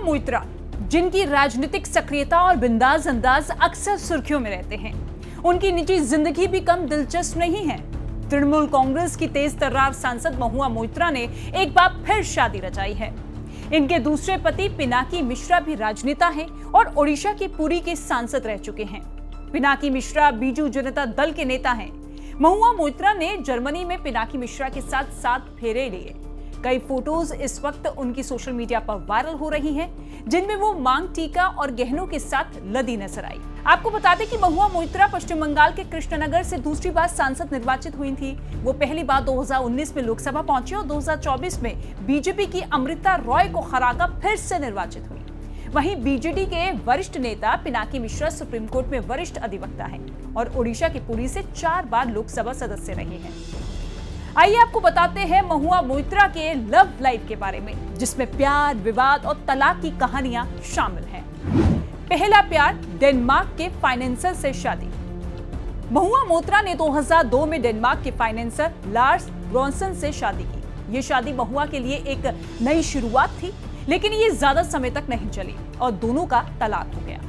मोइत्रा, जिनकी राजनीतिक सक्रियता और बिंदास अंदाज अक्सर सुर्खियों में रहते हैं, उनकी निजी जिंदगी भी कम दिलचस्प नहीं है। तृणमूल कांग्रेस की तेज तर्रार सांसद महुआ मोइत्रा ने एक बार फिर शादी रचाई है। इनके दूसरे पति पिनाकी मिश्रा भी राजनेता हैं और ओडिशा के पुरी के सांसद रह चुके हैं। पिनाकी मिश्रा बीजू जनता दल के नेता हैं। महुआ मोइत्रा ने जर्मनी में पिनाकी मिश्रा के साथ 7 फेरे लिए। कई फोटोज इस वक्त उनकी सोशल मीडिया पर वायरल हो रही हैं, जिनमें वो मांग टीका और गहनों के साथ लदी नजर आई। आपको बता दें कि महुआ मोइत्रा पश्चिम बंगाल के कृष्णनगर से दूसरी बार सांसद निर्वाचित हुई थी। वो पहली बार 2019 में लोकसभा पहुंची और 2024 में बीजेपी की अमृता रॉय को हराकर फिर से निर्वाचित हुई। वहीं बीजेडी के वरिष्ठ नेता पिनाकी मिश्रा सुप्रीम कोर्ट में वरिष्ठ अधिवक्ता हैं और ओडिशा के पुरी से 4 बार लोकसभा सदस्य रहे हैं। आइए आपको बताते हैं महुआ मोइत्रा के लव लाइफ के बारे में, जिसमें प्यार, विवाद और तलाक की कहानियां शामिल हैं। पहला प्यार, डेनमार्क के फाइनेंसर से शादी। महुआ मोइत्रा ने 2002 में डेनमार्क के फाइनेंसर लार्स ब्रॉन्सन से शादी की। ये शादी महुआ के लिए एक नई शुरुआत थी, लेकिन ये ज्यादा समय तक नहीं चली और दोनों का तलाक हो गया।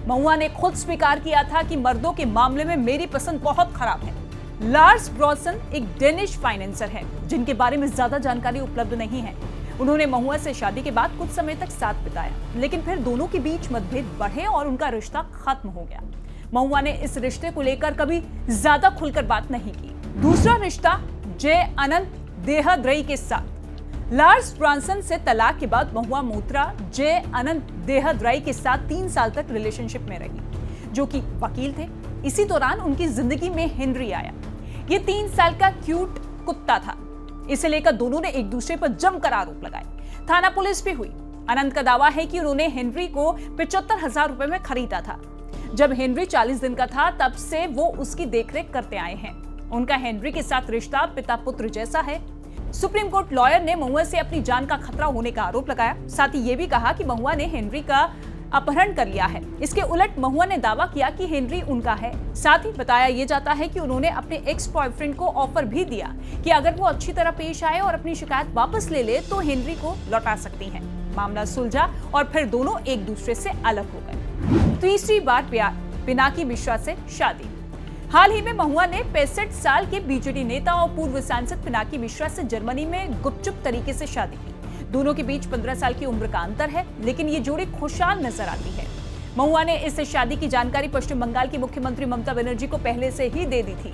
महुआ ने खुद स्वीकार किया था कि मर्दों के मामले में मेरी पसंद बहुत खराब है। लार्स ब्रॉन्सन एक डेनिश फाइनेंसर है, जिनके बारे में ज्यादा जानकारी उपलब्ध नहीं है। उन्होंने महुआ से शादी के बाद कुछ समय तक साथ बिताया, लेकिन फिर दोनों के बीच मतभेद बढ़े और उनका रिश्ता खत्म हो गया। महुआ ने इस रिश्ते को लेकर कभी ज्यादा खुलकर बात नहीं की। दूसरा रिश्ता जय अनंत देहद्रई के साथ। लार्स ब्रॉन्सन से तलाक के बाद महुआ मोइत्रा जय अनंत देहद्रई के साथ 3 साल तक रिलेशनशिप में रही, जो कि वकील थे। इसी दौरान उनकी जिंदगी में हेनरी आया। ये 3 साल का क्यूट कुत्ता था। इसे लेकर दोनों ने एक दूसरे पर जमकर आरोप लगाए। थाना पुलिस भी हुई। अनंत का दावा है कि उन्होंने हेनरी को 75,000 रुपए में खरीदा था। जब हेनरी 40 दिन का था, तब से वो उसकी देखरेख करते आए हैं। उनका हेनरी के साथ रिश्ता पिता पुत्र जैसा है। सुप्रीम कोर्ट लॉयर ने महुआ से अपनी जान का खतरा होने का आरोप लगाया। साथ ही ये भी कहा कि महुआ ने हेनरी का अपहरण कर लिया है। इसके उलट महुआ ने दावा किया कि हेनरी उनका है। साथ ही बताया यह जाता है कि उन्होंने अपने एक्स बॉयफ्रेंड को ऑफर भी दिया कि अगर वो अच्छी तरह पेश आए और अपनी शिकायत वापस ले ले तो हेनरी को लौटा सकती हैं। मामला सुलझा और फिर दोनों एक दूसरे से अलग हो गए। तीसरी बार प्यार, पिनाकी मिश्रा से शादी। हाल ही में महुआ ने 65 साल के बीजेडी नेता और पूर्व सांसद पिनाकी मिश्रा से जर्मनी में गुपचुप तरीके से शादी की। दोनों के बीच 15 साल की उम्र का अंतर है, लेकिन ये जोड़ी खुशहाल नजर आती है। महुआ ने इस शादी की जानकारी पश्चिम बंगाल की मुख्यमंत्री ममता बनर्जी को पहले से ही दे दी थी।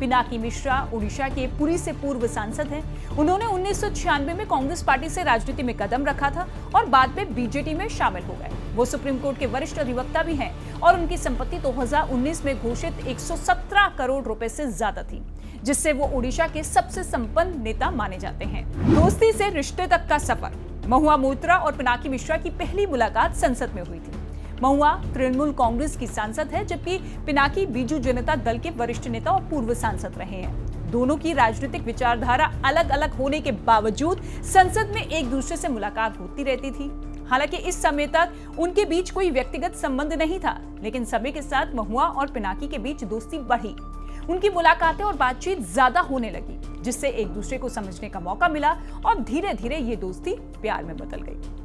पिनाकी मिश्रा ओडिशा के पुरी से पूर्व सांसद हैं। उन्होंने 1996 में कांग्रेस पार्टी से राजनीति में कदम रखा था और बाद में बीजेडी में शामिल हो गए। वो सुप्रीम कोर्ट के वरिष्ठ अधिवक्ता भी हैं और उनकी संपत्ति 2019 में घोषित 117 करोड़ रुपए से ज्यादा थी, जिससे वो ओडिशा के सबसे संपन्न नेता माने जाते हैं। दोस्ती से रिश्ते तक का सफर। महुआ मोइत्रा और पिनाकी मिश्रा की पहली मुलाकात संसद में हुई थी। महुआ तृणमूल कांग्रेस की सांसद है, जबकि पिनाकी बीजू जनता दल के वरिष्ठ नेता और पूर्व सांसद रहे हैं। दोनों की राजनीतिक विचारधारा अलग अलग होने के बावजूद संसद में एक दूसरे से मुलाकात होती रहती थी। हालांकि इस समय तक उनके बीच कोई व्यक्तिगत संबंध नहीं था, लेकिन समय के साथ महुआ और पिनाकी के बीच दोस्ती बढ़ी। उनकी मुलाकातें और बातचीत ज्यादा होने लगी, जिससे एक दूसरे को समझने का मौका मिला और धीरे धीरे ये दोस्ती प्यार में बदल गई।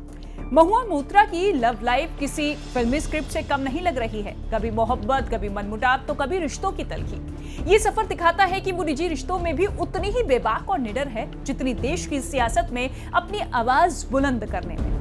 महुआ मोइत्रा की लव लाइफ किसी फिल्मी स्क्रिप्ट से कम नहीं लग रही है। कभी मोहब्बत, कभी मनमुटाव, तो कभी रिश्तों की तलखी। ये सफर दिखाता है कि वो निजी रिश्तों में भी उतनी ही बेबाक और निडर है जितनी देश की सियासत में अपनी आवाज बुलंद करने में।